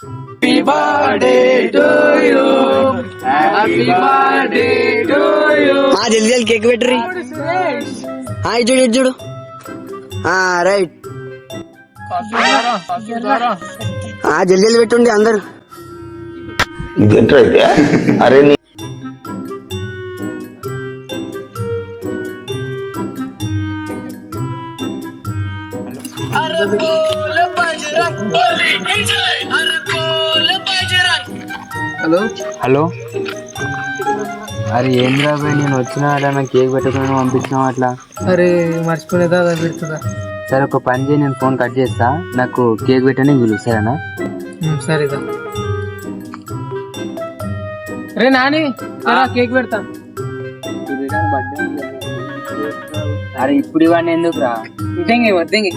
Happy birthday to you. Happy birthday to you. జల్దీ జల్దీ cake పెట్టరి. చూడు చూడు. రైట్. జల్దీ జల్దీ పెట్టుండి అందరు. అరే హలో హలో, అరే ఏం రాబాయ్, నేను వచ్చినా అలా నాకు కేక్ పెట్టుకుని పంపించినావు అట్లా. అరే మర్చిపోలేదా పెడుతుందా? సరే ఒక పని చేయి, నేను ఫోన్ కట్ చేస్తా, నాకు కేక్ పెట్టని పిలువు సరేనా? సరేదా. రే నాని కేక్ పెడతా. అరే ఇప్పుడు ఇవన్నీ ఎందుకు రా? వద్దంగి